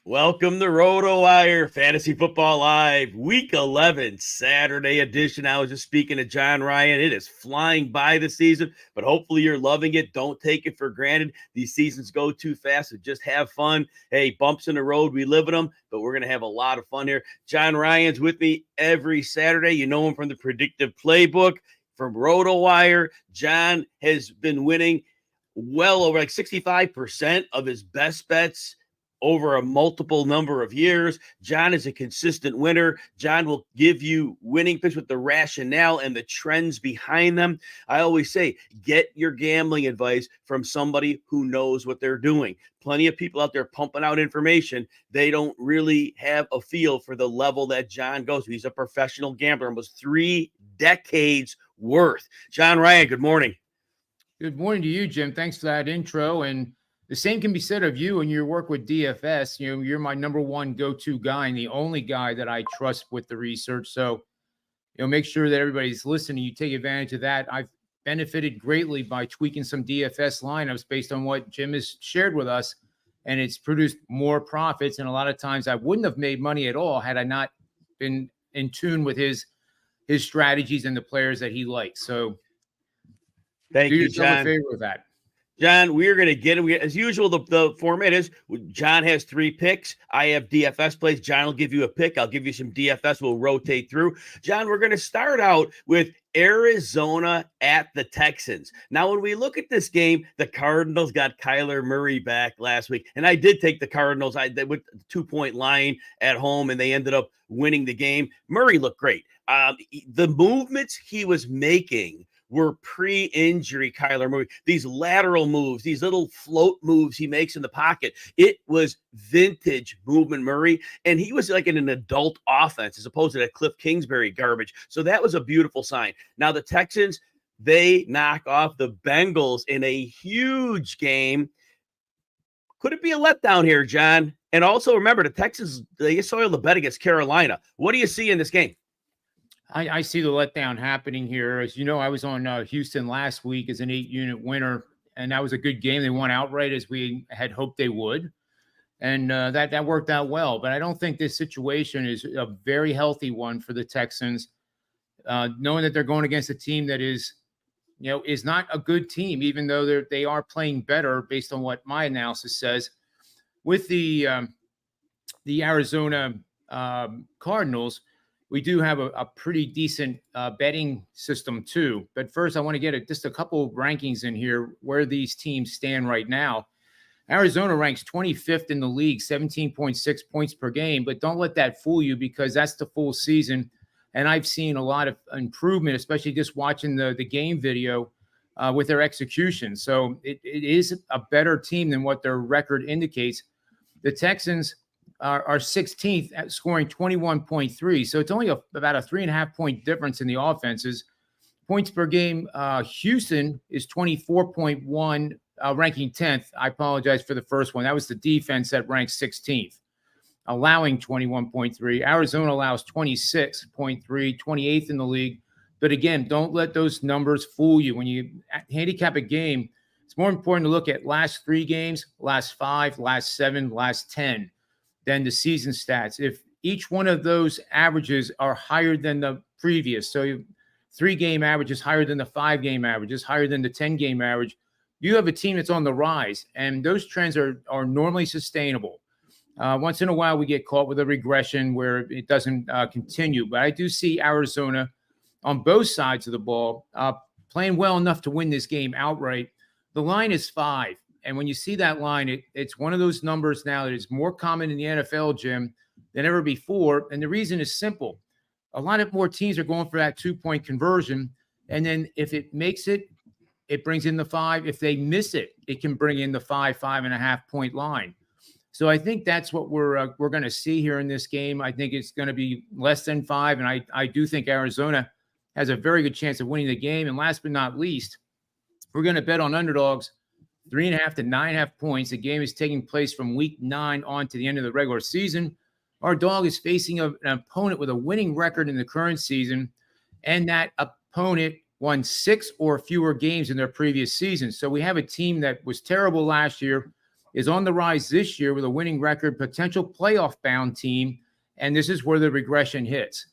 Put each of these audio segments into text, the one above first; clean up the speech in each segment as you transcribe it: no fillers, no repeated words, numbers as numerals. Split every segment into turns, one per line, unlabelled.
Welcome to RotoWire Fantasy Football Live, Week 11, Saturday edition. I was just speaking to John Ryan. It is flying by the season, but hopefully you're loving it. Don't take it for granted. These seasons go too fast, so just have fun. Hey, bumps in the road, we live in them, but we're going to have a lot of fun here. John Ryan's with me every Saturday. You know him from the Predictive Playbook, from RotoWire. John has been winning well over like 65% of his best bets over a multiple number of years. John is a consistent winner. John will give you winning picks with the rationale and the trends behind them. I always say, get your gambling advice from somebody who knows what they're doing. Plenty of people out there pumping out information. They don't really have a feel for the level that John goes to. He's a professional gambler, almost 3 decades worth. John Ryan, good morning.
Good morning to you, Jim. Thanks for that intro. And the same can be said of you and your work with DFS. You're my number one go-to guy and the only guy that I trust with the research. So, make sure that everybody's listening. You take advantage of that. I've benefited greatly by tweaking some DFS lineups based on what Jim has shared with us, and it's produced more profits. And a lot of times I wouldn't have made money at all had I not been in tune with his strategies and the players that he likes. So
thank you, John.
Do yourself a favor with that.
John, we're going to get it. As usual, the format is John has 3 picks. I have DFS plays. John will give you a pick. I'll give you some DFS. We'll rotate through. John, we're going to start out with Arizona at the Texans. Now, when we look at this game, the Cardinals got Kyler Murray back last week, and I did take the Cardinals. They went 2-point line at home, and they ended up winning the game. Murray looked great. The movements he was making were pre-injury Kyler Murray. These lateral moves, these little float moves he makes in the pocket. It was vintage movement Murray, and he was like in an adult offense as opposed to that Cliff Kingsbury garbage. So that was a beautiful sign. Now the Texans, they knock off the Bengals in a huge game. Could it be a letdown here, John? And also remember, the Texans, they soiled the bet against Carolina. What do you see in this game?
I see the letdown happening here. As you know, I was on Houston last week as an 8-unit winner, and that was a good game. They won outright as we had hoped they would, and that worked out well. But I don't think this situation is a very healthy one for the Texans, knowing that they're going against a team that is not a good team, even though they are playing better based on what my analysis says. With the Arizona Cardinals, we do have a pretty decent betting system too. But first, I want to get just a couple of rankings in here where these teams stand right now. Arizona ranks 25th in the league, 17.6 points per game. But don't let that fool you, because that's the full season. And I've seen a lot of improvement, especially just watching the game video with their execution. So it is a better team than what their record indicates. The Texans are 16th at scoring 21.3. So it's only about a 3.5-point difference in the offenses. Points per game, Houston is 24.1, ranking 10th. I apologize for the first one. That was the defense that ranks 16th, allowing 21.3. Arizona allows 26.3, 28th in the league. But again, don't let those numbers fool you. When you handicap a game, it's more important to look at last 3 games, last 5, last 7, last 10. Than the season stats. If each one of those averages are higher than the previous, so 3-game average is higher than the 5-game average, is higher than the 10-game average, you have a team that's on the rise, and those trends are normally sustainable. Once in a while, we get caught with a regression where it doesn't continue, but I do see Arizona on both sides of the ball playing well enough to win this game outright. The line is 5. And when you see that line, it's one of those numbers now that is more common in the NFL, Jim, than ever before. And the reason is simple. A lot of more teams are going for that 2-point conversion. And then if it makes it, it brings in the 5. If they miss it, it can bring in the 5.5-point line. So I think that's what we're going to see here in this game. I think it's going to be less than 5. And I do think Arizona has a very good chance of winning the game. And last but not least, we're going to bet on underdogs 3.5 to 9.5 points. The game is taking place from week 9 on to the end of the regular season. Our dog is facing an opponent with a winning record in the current season, and that opponent won 6 or fewer games in their previous season. So we have a team that was terrible last year, is on the rise this year with a winning record, potential playoff-bound team, and this is where the regression hits.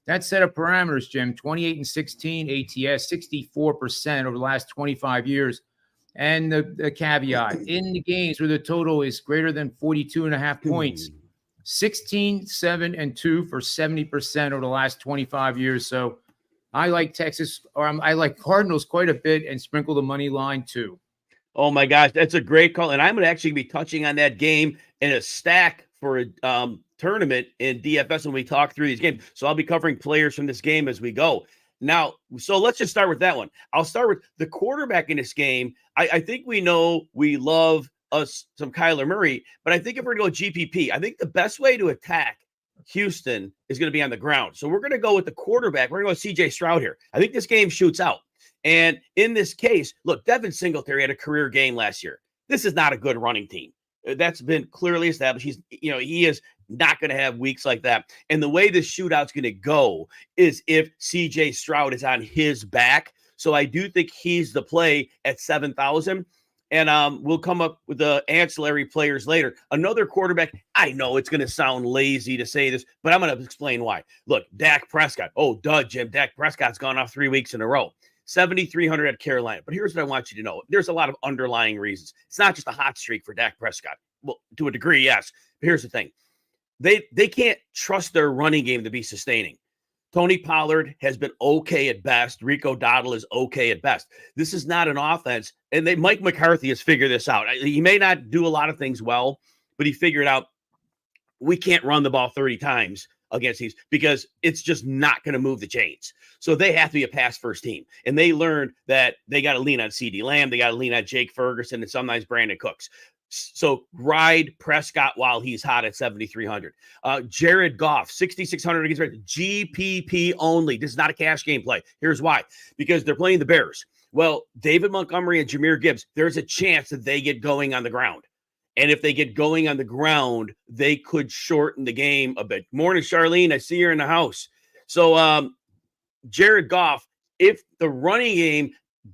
That set of parameters, Jim, 28-16 ATS, 64% over the last 25 years. And the caveat, in the games where the total is greater than 42.5 points, 16, 7, and 2 for 70% over the last 25 years. So I like Texas, or I like Cardinals quite a bit, and sprinkle the money line too.
Oh my gosh, that's a great call. And I'm going to actually be touching on that game in a stack for a tournament in DFS when we talk through these games. So I'll be covering players from this game as we go. Now, so let's just start with that one. I'll start with the quarterback in this game. I think we know we love us some Kyler Murray, but I think if we're going to go GPP, I think the best way to attack Houston is going to be on the ground. So we're going to go with the quarterback. We're going to go with CJ Stroud here. I think this game shoots out. And in this case, look, Devin Singletary had a career game last year. This is not a good running team. That's been clearly established. He is not going to have weeks like that. And the way this shootout's going to go is if CJ Stroud is on his back. So I do think he's the play at 7,000. And we'll come up with the ancillary players later. Another quarterback, I know it's going to sound lazy to say this, but I'm going to explain why. Look, Dak Prescott. Oh, duh, Jim. Dak Prescott's gone off 3 weeks in a row. 7,300 at Carolina. But here's what I want you to know. There's a lot of underlying reasons. It's not just a hot streak for Dak Prescott. Well, to a degree, yes. But here's the thing. They can't trust their running game to be sustaining. Tony Pollard has been okay at best. Rico Dowdle is okay at best. This is not an offense. And Mike McCarthy has figured this out. He may not do a lot of things well, but he figured out we can't run the ball 30 times against these because it's just not going to move the chains. So they have to be a pass-first team. And they learned that they got to lean on CeeDee Lamb. They got to lean on Jake Ferguson and sometimes Brandon Cooks. So ride Prescott while he's hot at 7,300. Jared Goff, 6,600 against Red. GPP only. This is not a cash game play. Here's why. Because they're playing the Bears. Well, David Montgomery and Jahmyr Gibbs, there's a chance that they get going on the ground. And if they get going on the ground, they could shorten the game a bit. Morning, Charlene. I see her in the house. So Jared Goff, if the running game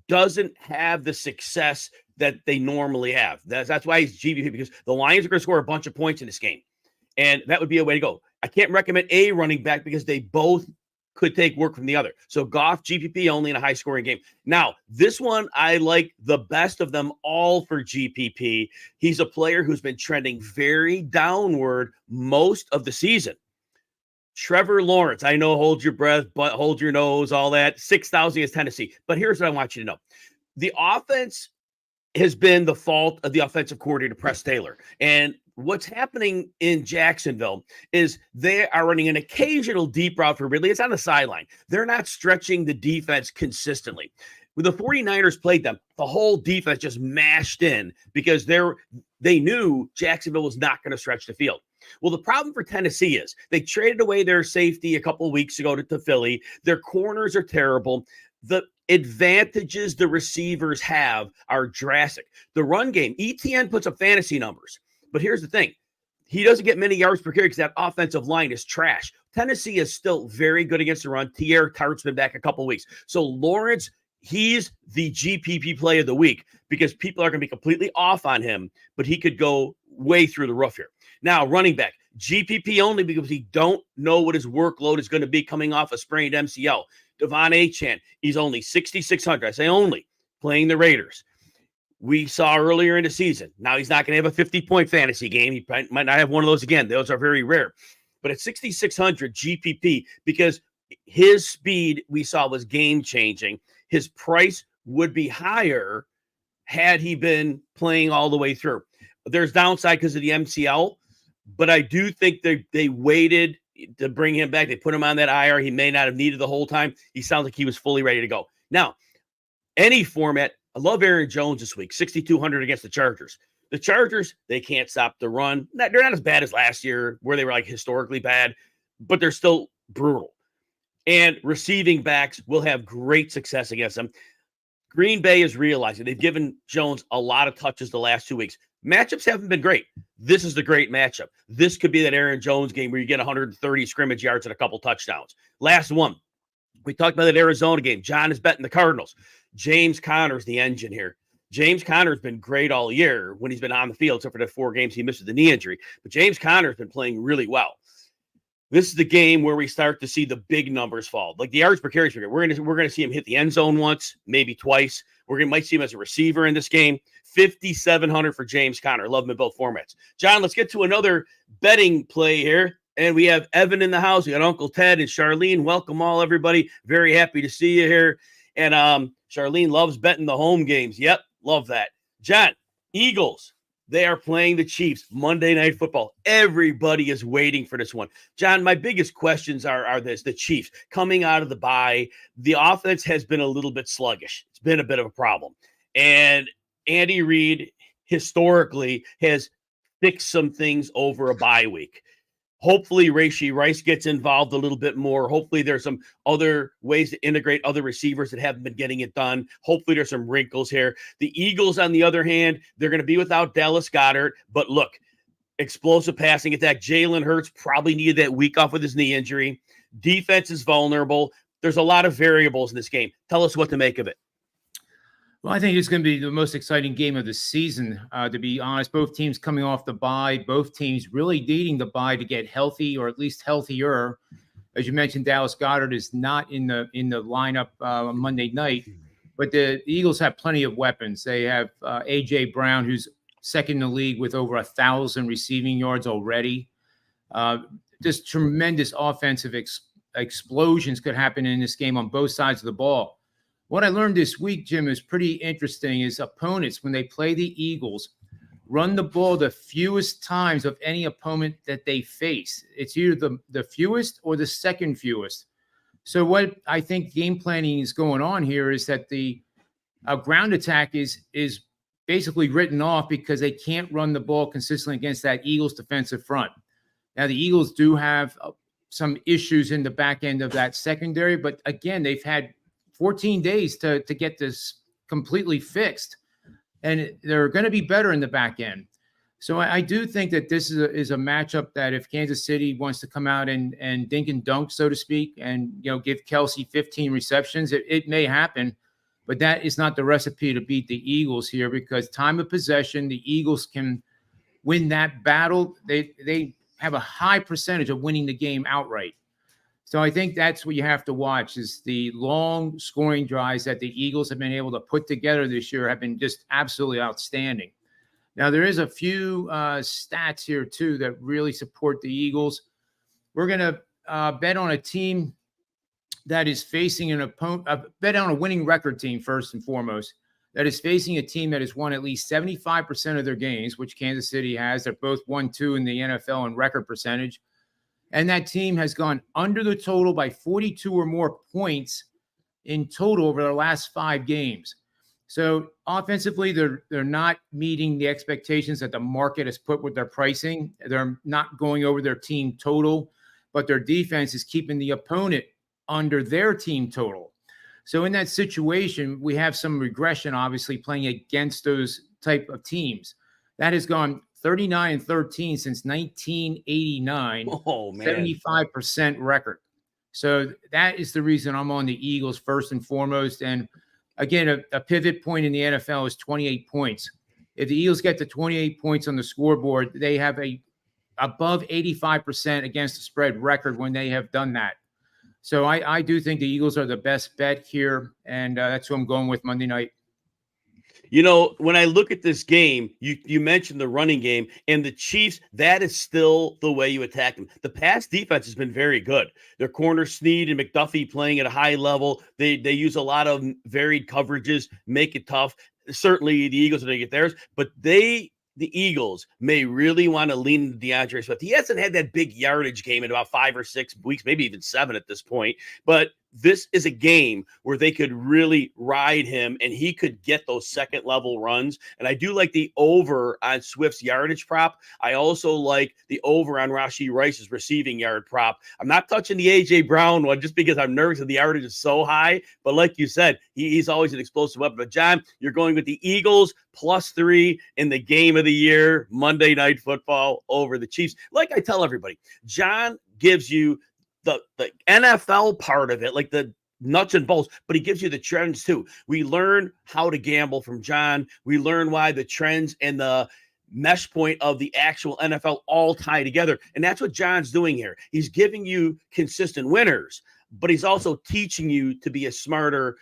doesn't have the success that they normally have, that's why he's GPP, because the Lions are going to score a bunch of points in this game. And that would be a way to go. I can't recommend a running back because they both could take work from the other. So Goff, GPP only in a high-scoring game. Now, this one, I like the best of them all for GPP. He's a player who's been trending very downward most of the season. Trevor Lawrence, I know, hold your breath, but hold your nose, all that. 6,000 is Tennessee. But here's what I want you to know. The offense has been the fault of the offensive coordinator, Press Taylor. And what's happening in Jacksonville is they are running an occasional deep route for Ridley. It's on the sideline. They're not stretching the defense consistently. When the 49ers played them, the whole defense just mashed in because they knew Jacksonville was not going to stretch the field. Well, the problem for Tennessee is they traded away their safety a couple of weeks ago to Philly. Their corners are terrible. The advantages the receivers have are drastic. The run game, ETN puts up fantasy numbers. But here's the thing. He doesn't get many yards per carry because that offensive line is trash. Tennessee is still very good against the run. Tierre Tart's been back a couple of weeks. So Lawrence, he's the GPP play of the week because people are going to be completely off on him, but he could go way through the roof here. Now, running back, GPP only because we don't know what his workload is going to be coming off a sprained MCL. Devon Achane, he's only 6,600. I say only, playing the Raiders. We saw earlier in the season. Now he's not going to have a 50-point fantasy game. He might not have one of those again. Those are very rare. But at 6,600 GPP, because his speed we saw was game-changing, his price would be higher had he been playing all the way through. There's downside because of the MCL, but I do think they waited to bring him back. They put him on that IR. He may not have needed the whole time. He sounds like he was fully ready to go. Now, any format, I love Aaron Jones this week, 6,200 against the Chargers. The Chargers, they can't stop the run. They're not as bad as last year where they were like historically bad, but they're still brutal. And receiving backs will have great success against them. Green Bay is realizing they've given Jones a lot of touches the last 2 weeks. Matchups haven't been great. This is the great matchup. This could be that Aaron Jones game where you get 130 scrimmage yards and a couple touchdowns. Last one. We talked about that Arizona game. John is betting the Cardinals. James Conner's the engine here. James Conner's been great all year when he's been on the field, except for the 4 games he missed with the knee injury. But James Conner's been playing really well. This is the game where we start to see the big numbers fall. Like the yards per carry figure. We're gonna see him hit the end zone once, maybe twice. Might see him as a receiver in this game. 5,700 for James Conner. Love him in both formats. John, let's get to another betting play here. And we have Evan in the house. We got Uncle Ted and Charlene. Welcome all, everybody. Very happy to see you here. And Charlene loves betting the home games. Yep, love that. John, Eagles. They are playing the Chiefs Monday Night Football. Everybody is waiting for this one. John, my biggest questions are this. The Chiefs coming out of the bye, the offense has been a little bit sluggish. It's been a bit of a problem. And Andy Reid historically has fixed some things over a bye week. Hopefully, Rashee Rice gets involved a little bit more. Hopefully, there's some other ways to integrate other receivers that haven't been getting it done. Hopefully, there's some wrinkles here. The Eagles, on the other hand, they're going to be without Dallas Goedert. But look, explosive passing attack. Jalen Hurts probably needed that week off with his knee injury. Defense is vulnerable. There's a lot of variables in this game. Tell us what to make of it.
Well, I think it's going to be the most exciting game of the season, to be honest. Both teams coming off the bye, both teams really needing the bye to get healthy or at least healthier. As you mentioned, Dallas Goedert is not in the lineup on Monday night, but the Eagles have plenty of weapons. They have A.J. Brown, who's second in the league with over 1,000 receiving yards already. Just tremendous offensive explosions could happen in this game on both sides of the ball. What I learned this week, Jim, is pretty interesting is opponents, when they play the Eagles, run the ball the fewest times of any opponent that they face. It's either the fewest or the second fewest. So what I think game planning is going on here is that the ground attack is basically written off because they can't run the ball consistently against that Eagles defensive front. Now, the Eagles do have some issues in the back end of that secondary, but again, they've had 14 days to get this completely fixed, and they're going to be better in the back end. So I do think that this is a matchup that if Kansas City wants to come out and dink and dunk, so to speak, and give Kelsey 15 receptions, it may happen, but that is not the recipe to beat the Eagles here, because time of possession, the Eagles can win that battle. They have a high percentage of winning the game outright. So I think that's what you have to watch is the long scoring drives that the Eagles have been able to put together this year have been just absolutely outstanding. Now, there is a few stats here, too, that really support the Eagles. We're going to bet on a team that is facing an opponent, bet on a winning record team, first and foremost, that is facing a team that has won at least 75% of their games, which Kansas City has. They're both 1-2 in the NFL in record percentage. And that team has gone under the total by 42 or more points in total over their last 5 games. So offensively, they're not meeting the expectations that the market has put with their pricing. They're not going over their team total, but their defense is keeping the opponent under their team total. So in that situation, we have some regression, obviously, playing against those type of teams. That has gone 39-13 since 1989.
Oh, man.
75% record. So that is the reason I'm on the Eagles first and foremost. And again, a pivot point in the NFL is 28 points. If the Eagles get to 28 points on the scoreboard, they have a above 85% against the spread record when they have done that. So I do think the Eagles are the best bet here, and that's who I'm going with Monday night.
When I look at this game, you mentioned the running game and the Chiefs, that is still the way you attack them. The pass defense has been very good. Their corner Snead and McDuffie playing at a high level. They use a lot of varied coverages, make it tough. Certainly the Eagles are going to get theirs, but the Eagles may really want to lean into DeAndre Swift. He hasn't had that big yardage game in about 5 or 6 weeks, maybe even 7 at this point, but this is a game where they could really ride him and he could get those second level runs. And I do like the over on Swift's yardage prop. I also like the over on Rashee Rice's receiving yard prop. I'm not touching the A.J. Brown one just because I'm nervous that the yardage is so high. But like you said, he's always an explosive weapon. But John, you're going with the Eagles +3 in the game of the year, Monday Night Football over the Chiefs. Like I tell everybody, John gives you the NFL part of it, like the nuts and bolts, but he gives you the trends too. We learn how to gamble from John. We learn why the trends and the mesh point of the actual NFL all tie together. And that's what John's doing here. He's giving you consistent winners, but he's also teaching you to be a smarter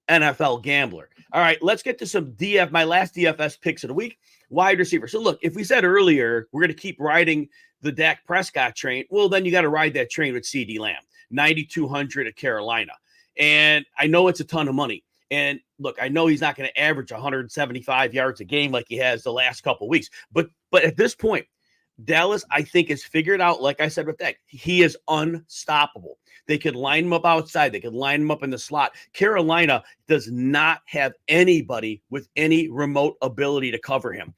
NFL gambler. All right, let's get to some my last DFS picks of the week. Wide receiver. So look, if we said earlier, we're going to keep riding the Dak Prescott train, well, then you got to ride that train with CD Lamb, 9,200 at Carolina. And I know it's a ton of money. And look, I know he's not going to average 175 yards a game like he has the last couple of weeks. But at this point, Dallas, I think, has figured out, like I said with Dak, he is unstoppable. They could line him up outside. They could line him up in the slot. Carolina does not have anybody with any remote ability to cover him.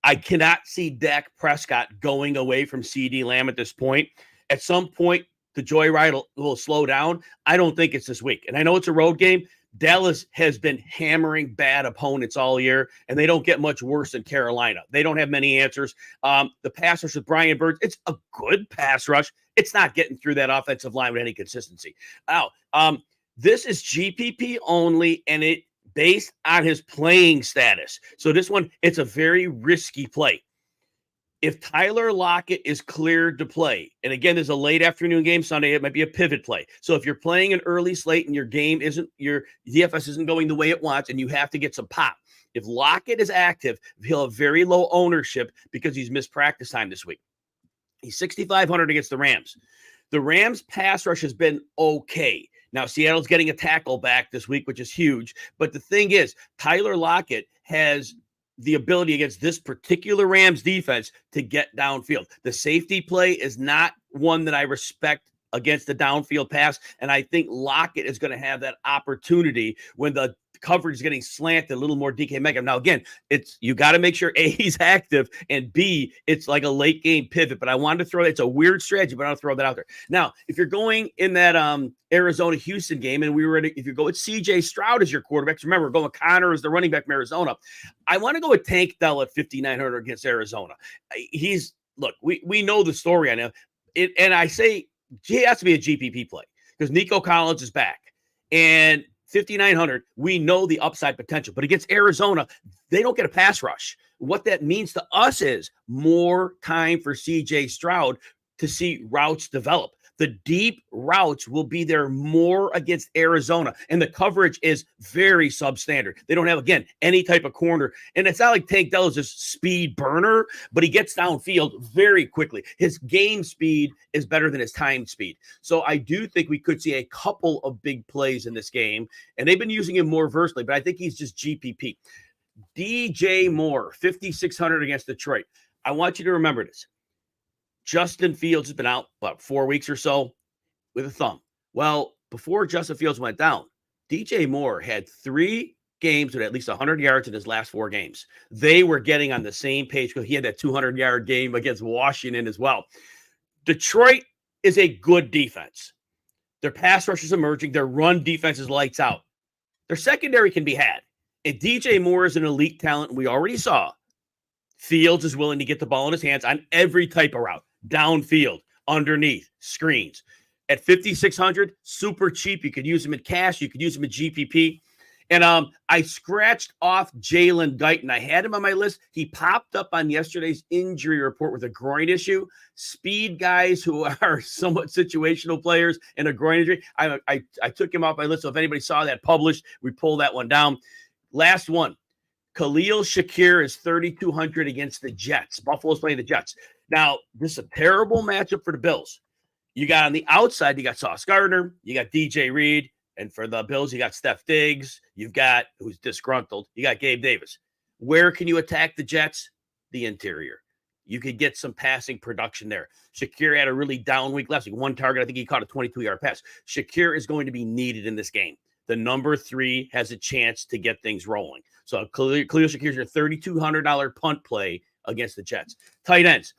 I cannot see Dak Prescott going away from CD Lamb at this point. At some point, the joyride will slow down. I don't think it's this week. And I know it's a road game. Dallas has been hammering bad opponents all year, and they don't get much worse than Carolina. They don't have many answers. The pass rush with Brian Burns, it's a good pass rush. It's not getting through that offensive line with any consistency. Now, this is GPP only, and it based on his playing status. So this one, it's a very risky play. If Tyler Lockett is cleared to play, and again, there's a late afternoon game Sunday, it might be a pivot play. So if you're playing an early slate and your DFS isn't going the way it wants and you have to get some pop, if Lockett is active, he'll have very low ownership because he's missed practice time this week. He's 6,500 against the Rams. The Rams pass rush has been okay. Now, Seattle's getting a tackle back this week, which is huge. But the thing is, Tyler Lockett has the ability against this particular Rams defense to get downfield. The safety play is not one that I respect against the downfield pass, and I think Lockett is going to have that opportunity when the coverage is getting slanted a little more DK Metcalf. Now, again, you got to make sure A, he's active, and B, it's like a late game pivot. But I wanted to throw it's a weird strategy, but I'll throw that out there. Now, if you're going in that Arizona-Houston game, and if you go with CJ Stroud as your quarterback, remember, we're going with Connor as the running back from Arizona. I want to go with Tank Dell at 5,900 against Arizona. We know the story on him. And I say he has to be a GPP play because Nico Collins is back. And 5,900, we know the upside potential. But against Arizona, they don't get a pass rush. What that means to us is more time for CJ Stroud to see routes develop. The deep routes will be there more against Arizona, and the coverage is very substandard. They don't have, again, any type of corner, and it's not like Tank Dell is this speed burner, but he gets downfield very quickly. His game speed is better than his time speed. So I do think we could see a couple of big plays in this game, and they've been using him more versatily, but I think he's just GPP. DJ Moore, 5,600 against Detroit. I want you to remember this. Justin Fields has been out about 4 weeks or so with a thumb. Well, before Justin Fields went down, DJ Moore had 3 games with at least 100 yards in his last 4 games. They were getting on the same page because he had that 200-yard game against Washington as well. Detroit is a good defense. Their pass rush is emerging. Their run defense is lights out. Their secondary can be had. And DJ Moore is an elite talent. We already saw Fields is willing to get the ball in his hands on every type of route. Downfield, underneath, screens. At 5,600, super cheap. You could use him in cash. You could use him in GPP. And I scratched off Jalen Guyton. I had him on my list. He popped up on yesterday's injury report with a groin issue. Speed guys who are somewhat situational players and a groin injury. I took him off my list. So if anybody saw that published, we pulled that one down. Last one. Khalil Shakir is 3,200 against the Jets. Buffalo's playing the Jets. Now, this is a terrible matchup for the Bills. You got on the outside, you got Sauce Gardner, you got DJ Reed, and for the Bills, you got Steph Diggs, you've got, who's disgruntled, you got Gabe Davis. Where can you attack the Jets? The interior. You could get some passing production there. Shakir had a really down week last week. 1 target, I think he caught a 22-yard pass. Shakir is going to be needed in this game. The number 3 has a chance to get things rolling. So Khalil Shakir is your $3,200 punt play against the Jets. Tight ends.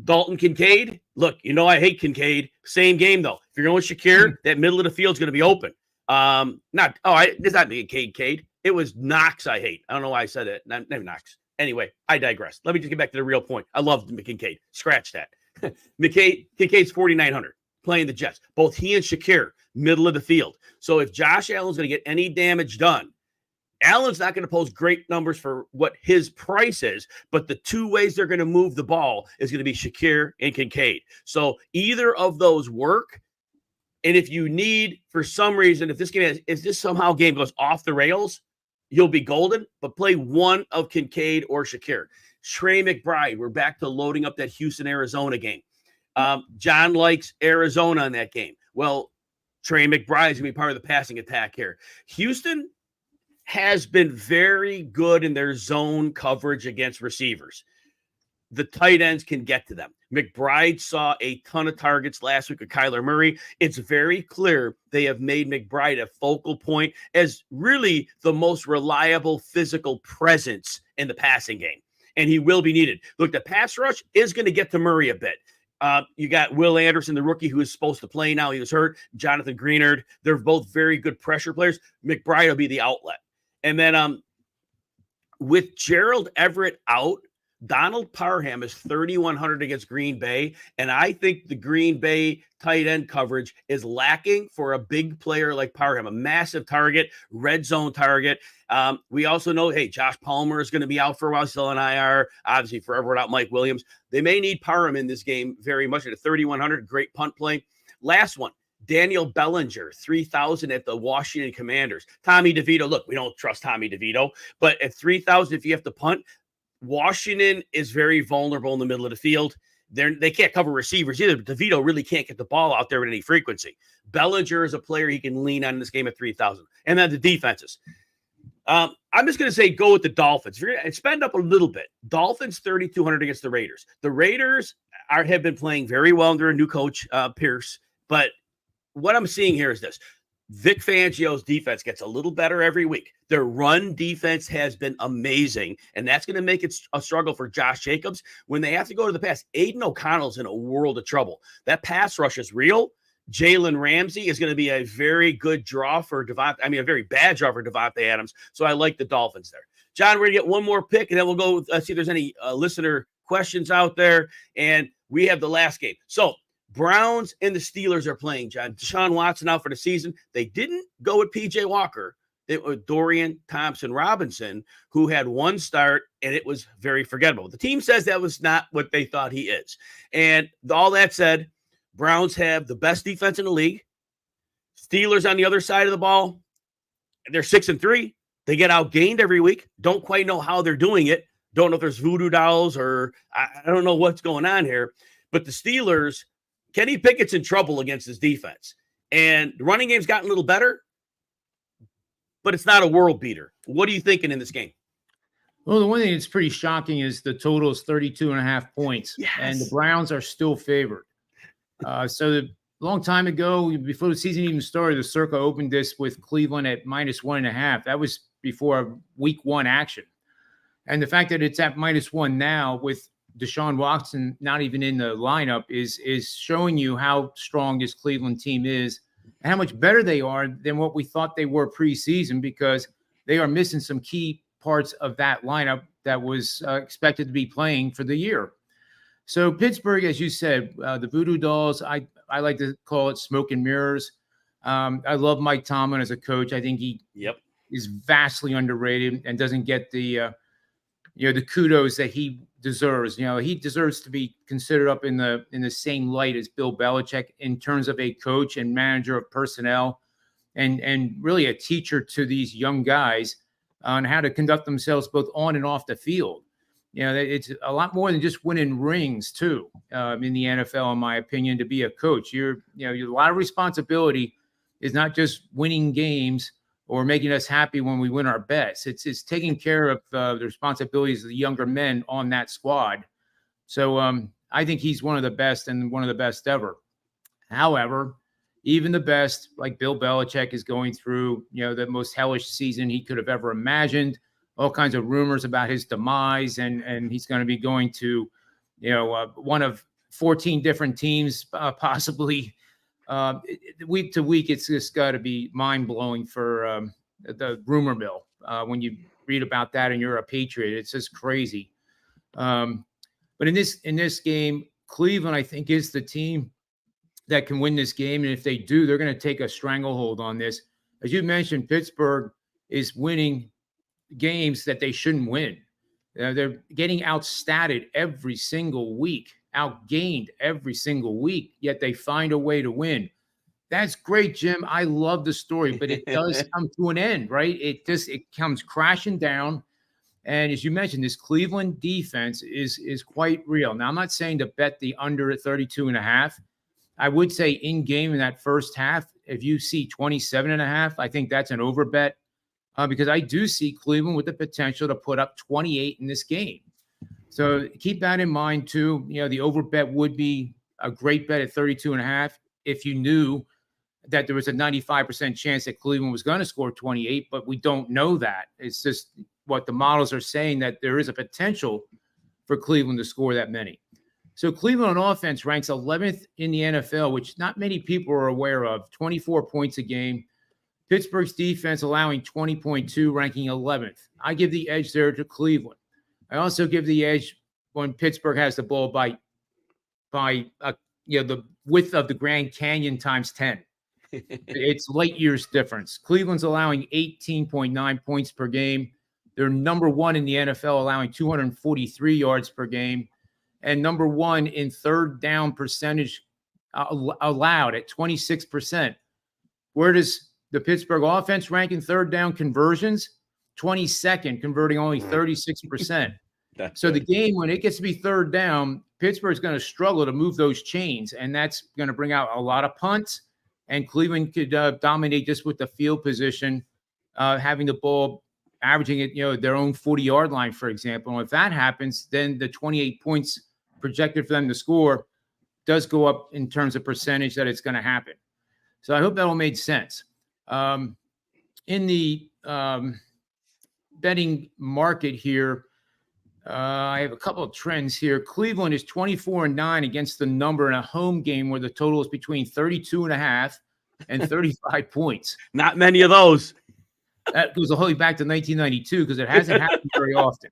Dalton Kincaid. Look, I hate Kincaid. Same game, though. If you're going with Shakir, that middle of the field is going to be open. It's not Kincaid. It was Knox I hate. I don't know why I said it. Not Knox. Anyway, I digress. Let me just get back to the real point. I love Kincaid. Scratch that. Kincaid's 4,900. playing the Jets. Both he and Shakir, middle of the field. So if Josh Allen's going to get any damage done, Allen's not going to post great numbers for what his price is, but the two ways they're going to move the ball is going to be Shakir and Kincaid. So either of those work. And if you need, for some reason, if this somehow game goes off the rails, you'll be golden, but play one of Kincaid or Shakir. Trey McBride, we're back to loading up that Houston-Arizona game. John likes Arizona in that game. Well, Trey McBride is going to be part of the passing attack here. Houston has been very good in their zone coverage against receivers. The tight ends can get to them. McBride saw a ton of targets last week with Kyler Murray. It's very clear they have made McBride a focal point as really the most reliable physical presence in the passing game, and he will be needed. Look, the pass rush is going to get to Murray a bit. You got Will Anderson, the rookie, who is supposed to play now. He was hurt. Jonathan Greenard. They're both very good pressure players. McBride will be the outlet. And then with Gerald Everett out, Donald Parham is 3,100 against Green Bay, and I think the Green Bay tight end coverage is lacking for a big player like Parham, a massive target, red zone target. We also know, hey, Josh Palmer is going to be out for a while, still on IR, obviously forever without Mike Williams. They may need Parham in this game very much at a 3,100, great punt play. Last one, Daniel Bellinger, 3,000 at the Washington Commanders. Tommy DeVito, look, we don't trust Tommy DeVito, but at 3,000, if you have to punt, Washington is very vulnerable in the middle of the field. They can't cover receivers either, but DeVito really can't get the ball out there at any frequency. Bellinger is a player he can lean on in this game at 3,000. And then the defenses. I'm just going to say go with the Dolphins. If you're going to spend up a little bit, Dolphins 3,200 against the Raiders. The Raiders have been playing very well under a new coach, Pierce. But what I'm seeing here is this. Vic Fangio's defense gets a little better every week. Their run defense has been amazing, and that's going to make it a struggle for Josh Jacobs. When they have to go to the pass, Aiden O'Connell's in a world of trouble. That pass rush is real. Jalen Ramsey is going to be a very good draw for a very bad draw for Devontae Adams. So I like the Dolphins there. John, we're going to get one more pick, and then we'll go see if there's any listener questions out there. And we have the last game. So Browns and the Steelers are playing, John. Deshaun Watson out for the season. They didn't go with P.J. Walker. It was Dorian Thompson-Robinson, who had one start, and it was very forgettable. The team says that was not what they thought he is. And all that said, Browns have the best defense in the league. Steelers on the other side of the ball, they're 6-3. They get outgained every week. Don't quite know how they're doing it. Don't know if there's voodoo dolls or I don't know what's going on here. But the Steelers, Kenny Pickett's in trouble against his defense. And the running game's gotten a little better, but it's not a world beater. What are you thinking in this game?
Well, the one thing that's pretty shocking is the total is 32.5 points,
yes,
and the Browns are still favored. So a long time ago, before the season even started, the Circa opened this with Cleveland at -1.5. That was before week one action. And the fact that it's at -1 now with Deshaun Watson not even in the lineup is showing you how strong this Cleveland team is and how much better they are than what we thought they were preseason, because they are missing some key parts of that lineup that was expected to be playing for the year. So Pittsburgh, as you said, the voodoo dolls, I like to call it smoke and mirrors. I love Mike Tomlin as a coach. I think he is vastly underrated and doesn't get the kudos that he deserves. He deserves to be considered up in the same light as Bill Belichick in terms of a coach and manager of personnel and really a teacher to these young guys on how to conduct themselves both on and off the field. It's a lot more than just winning rings too, in the NFL, in my opinion, to be a coach. You're a lot of responsibility is not just winning games or making us happy when we win our bets. It's taking care of the responsibilities of the younger men on that squad. So I think he's one of the best and one of the best ever. However, even the best, like Bill Belichick, is going through, the most hellish season he could have ever imagined. All kinds of rumors about his demise, and he's going to be going to, one of 14 different teams, possibly. Week to week, it's just got to be mind-blowing for the rumor mill when you read about that and you're a Patriot. It's just crazy. But in this game, Cleveland, I think, is the team that can win this game. And if they do, they're going to take a stranglehold on this. As you mentioned, Pittsburgh is winning games that they shouldn't win. They're getting outstatted every single week, outgained every single week, yet they find a way to win. That's great, Jim. I love the story, but it does come to an end, right? It comes crashing down. And as you mentioned, this Cleveland defense is quite real. Now, I'm not saying to bet the under at 32.5. I would say in game in that first half, if you see 27.5, I think that's an over bet because I do see Cleveland with the potential to put up 28 in this game. So keep that in mind too. The over bet would be a great bet at 32.5 if you knew that there was a 95% chance that Cleveland was going to score 28, but we don't know that. It's just what the models are saying, that there is a potential for Cleveland to score that many. So Cleveland on offense ranks 11th in the NFL, which not many people are aware of, 24 points a game. Pittsburgh's defense allowing 20.2, ranking 11th. I give the edge there to Cleveland. I also give the edge when Pittsburgh has the ball by the width of the Grand Canyon times 10. It's light years difference. Cleveland's allowing 18.9 points per game. They're number one in the NFL, allowing 243 yards per game, and number one in third down percentage allowed at 26%. Where does the Pittsburgh offense rank in third down conversions? 22nd, converting only 36%. So the game, when it gets to be third down, Pittsburgh's going to struggle to move those chains, and that's going to bring out a lot of punts. And Cleveland could dominate just with the field position, having the ball, averaging it, their own 40-yard line, for example. And if that happens, then the 28 points projected for them to score does go up in terms of percentage that it's going to happen. So I hope that all made sense. In the betting market here, I have a couple of trends here. Cleveland is 24-9 against the number in a home game where the total is between 32.5 and 35 points.
Not many of those.
That goes all the way back to 1992 because it hasn't happened very often.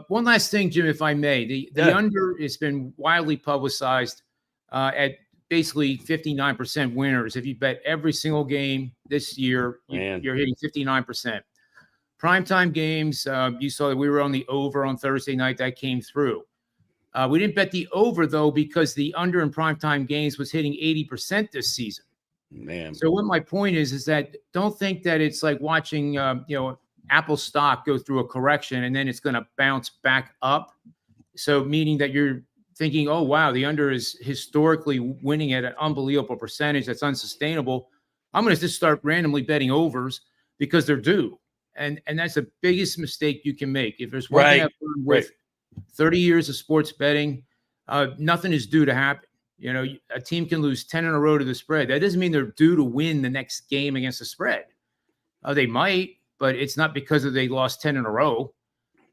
One last thing, Jim, if I may. The under has been widely publicized at basically 59% winners. If you bet every single game this year, you're hitting 59%. Primetime games, you saw that we were on the over on Thursday night. That came through. We didn't bet the over, though, because the under in primetime games was hitting 80% this season.
Man.
So what my point is that don't think that it's like watching, Apple stock go through a correction and then it's going to bounce back up. So meaning that you're thinking, oh, wow, the under is historically winning at an unbelievable percentage. That's unsustainable. I'm going to just start randomly betting overs because they're due. And that's the biggest mistake you can make. If there's one thing I've learned with 30 years of sports betting, nothing is due to happen. A team can lose 10 in a row to the spread. That doesn't mean they're due to win the next game against the spread. They might, but it's not because they lost 10 in a row.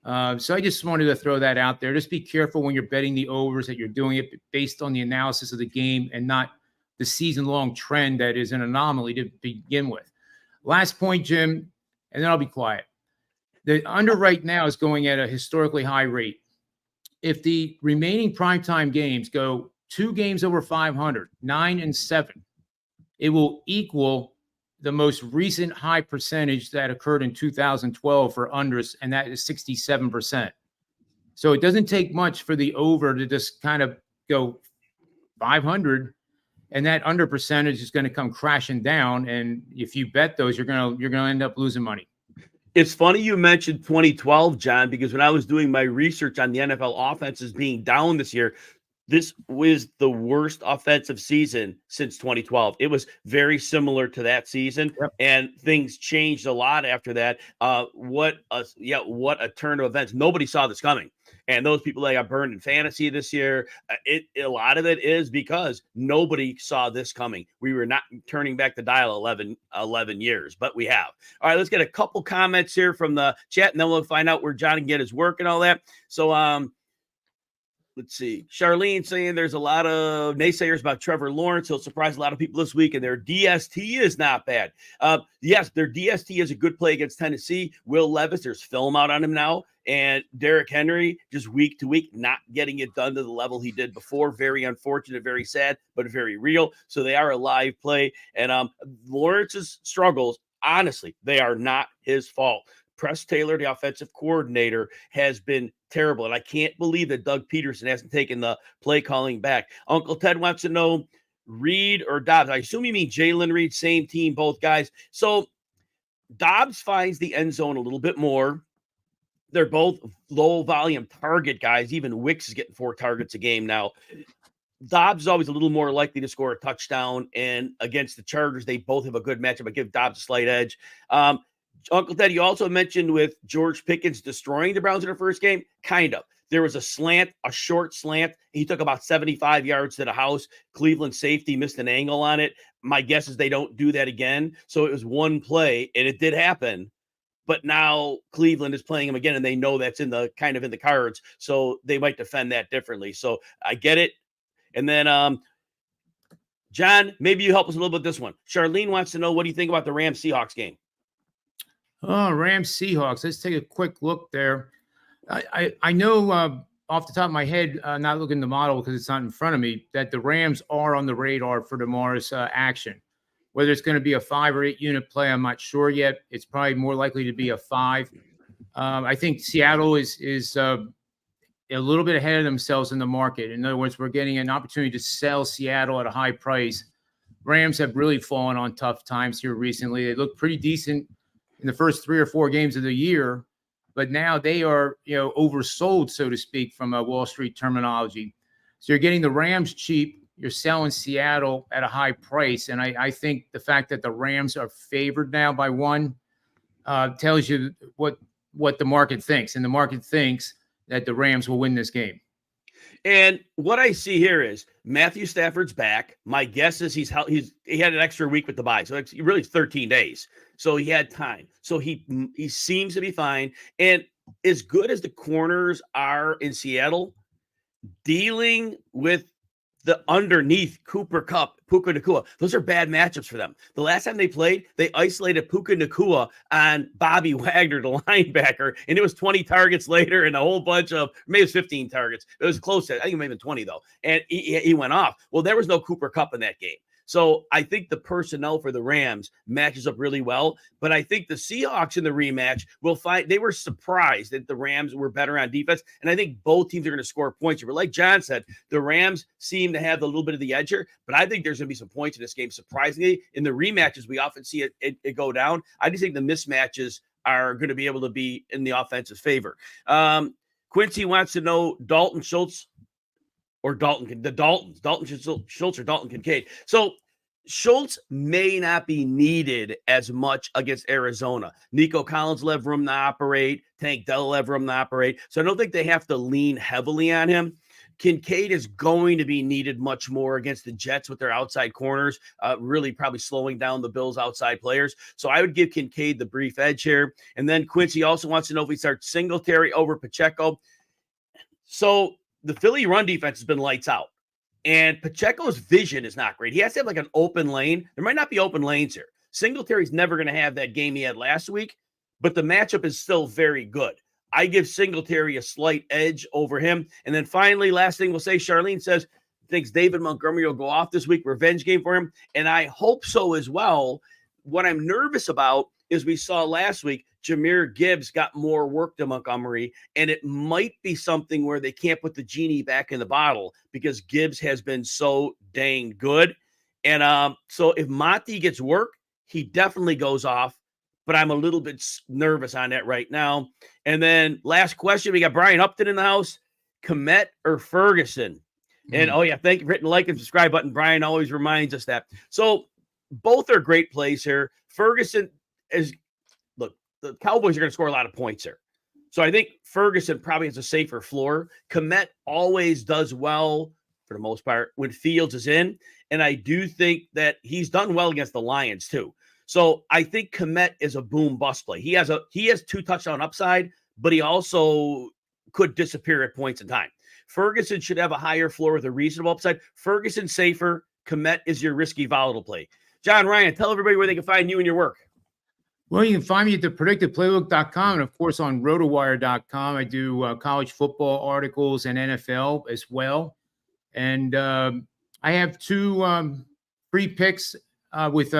So I just wanted to throw that out there. Just be careful when you're betting the overs that you're doing it based on the analysis of the game and not the season-long trend that is an anomaly to begin with. Last point, Jim, and then I'll be quiet. The under right now is going at a historically high rate. If the remaining primetime games go 2 games over 500, 9 and 7, it will equal the most recent high percentage that occurred in 2012 for unders, and that is 67%. So it doesn't take much for the over to just kind of go 500, and that under percentage is going to come crashing down. And if you bet those, you're going to end up losing money.
It's funny you mentioned 2012, John, because when I was doing my research on the NFL offenses being down this year, this was the worst offensive season since 2012. It was very similar to that season, and things changed a lot after that. What a turn of events. Nobody saw this coming. And those people that got burned in fantasy this year, a lot of it is because nobody saw this coming. We were not turning back the dial 11 years, but we have. All right, let's get a couple comments here from the chat, and then we'll find out where John can get his work and all that. So, let's see. Charlene saying there's a lot of naysayers about Trevor Lawrence. He'll surprise a lot of people this week, and their DST is not bad. Yes, their DST is a good play against Tennessee. Will Levis, there's film out on him now. And Derrick Henry, just week to week, not getting it done to the level he did before. Very unfortunate, very sad, but very real. So they are a live play. And Lawrence's struggles, honestly, they are not his fault. Press Taylor, the offensive coordinator, has been terrible. And I can't believe that Doug Peterson hasn't taken the play calling back. Uncle Ted wants to know Reed or Dobbs. I assume you mean Jalen Reed, same team, both guys. So Dobbs finds the end zone a little bit more. They're both low volume target guys. Even Wicks is getting 4 targets a game now. Dobbs is always a little more likely to score a touchdown. And against the Chargers, they both have a good matchup. I give Dobbs a slight edge. Uncle Ted, you also mentioned with George Pickens destroying the Browns in their first game. Kind of. There was a slant, a short slant. He took about 75 yards to the house. Cleveland safety missed an angle on it. My guess is they don't do that again. So it was one play, and it did happen. But now Cleveland is playing him again, and they know that's in the cards. So they might defend that differently. So I get it. And then, John, maybe you help us a little bit with this one. Charlene wants to know, what do you think about the Rams-Seahawks game?
Oh, Rams-Seahawks. Let's take a quick look there. I know off the top of my head, not looking at the model because it's not in front of me, that the Rams are on the radar for tomorrow's action. Whether it's going to be a 5 or 8 unit play, I'm not sure yet. It's probably more likely to be a 5. I think Seattle is a little bit ahead of themselves in the market. In other words, we're getting an opportunity to sell Seattle at a high price. Rams have really fallen on tough times here recently. They look pretty decent in the first 3 or 4 games of the year, but now they are, oversold, so to speak, from a Wall Street terminology. So you're getting the Rams cheap. You're selling Seattle at a high price. And I think the fact that the Rams are favored now by 1 tells you what the market thinks. And the market thinks that the Rams will win this game.
And what I see here is Matthew Stafford's back. My guess is he had an extra week with the bye. So it's really 13 days. So he had time. So he seems to be fine. And as good as the corners are in Seattle, dealing with the underneath Cooper Kupp, Puka Nacua, those are bad matchups for them. The last time they played, they isolated Puka Nacua on Bobby Wagner, the linebacker, and it was 20 targets later and a whole bunch of, maybe it was 15 targets. It was close to, I think it may have been 20 though, and he went off. Well, there was no Cooper Kupp in that game. So I think the personnel for the Rams matches up really well, but I think the Seahawks in the rematch will find they were surprised that the Rams were better on defense, and I think both teams are going to score points. But like John said, the Rams seem to have a little bit of the edge here, but I think there's going to be some points in this game. Surprisingly, in the rematches, we often see it go down. I just think the mismatches are going to be able to be in the offense's favor. Quincy wants to know Dalton Schultz or Dalton Schultz or Dalton Kincaid. So Schultz may not be needed as much against Arizona. Nico Collins will have room to operate. Tank Dell will have room to operate. So I don't think they have to lean heavily on him. Kincaid is going to be needed much more against the Jets with their outside corners, really probably slowing down the Bills' outside players. So I would give Kincaid the brief edge here. And then Quincy also wants to know if we start Singletary over Pacheco. So the Philly run defense has been lights out, and Pacheco's vision is not great. He has to have like an open lane. There might not be open lanes here. Singletary's never going to have that game he had last week, but the matchup is still very good. I give Singletary a slight edge over him. And then finally, last thing we'll say, Charlene says, thinks David Montgomery will go off this week, revenge game for him. And I hope so as well. What I'm nervous about is we saw last week, Jahmyr Gibbs got more work than Montgomery, and it might be something where they can't put the genie back in the bottle because Gibbs has been so dang good. And so if Monty gets work, he definitely goes off, but I'm a little bit nervous on that right now. And then last question, we got Brian Upton in the house, Kmet or Ferguson? And oh yeah, thank you for hitting the like and subscribe button. Brian always reminds us that. So both are great plays here. Ferguson is, look, the Cowboys are going to score a lot of points here. So I think Ferguson probably has a safer floor. Kmet always does well, for the most part, when Fields is in. And I do think that he's done well against the Lions too. So I think Kmet is a boom bust play. He has 2 touchdown upside, but he also could disappear at points in time. Ferguson should have a higher floor with a reasonable upside. Ferguson safer. Komet is your risky volatile play. John Ryan, tell everybody where they can find you and your work.
Well, you can find me at thepredictiveplaybook.com and, of course, on RotoWire.com. I do college football articles and NFL as well. And I have 2 free picks with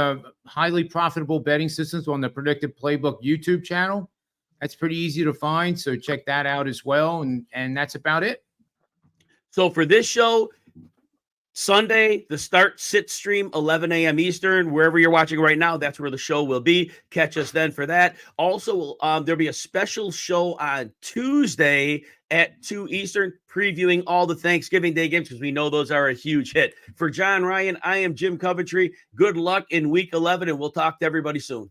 highly profitable betting systems on the Predictive Playbook YouTube channel. That's pretty easy to find, so check that out as well. And that's about it.
So for this show, Sunday, the start sit stream, 11 a.m. Eastern, wherever you're watching right now, that's where the show will be. Catch us then for that. Also, there'll be a special show on Tuesday at 2 Eastern, previewing all the Thanksgiving Day games because we know those are a huge hit. For John Ryan, I am Jim Coventry. Good luck in Week 11, and we'll talk to everybody soon.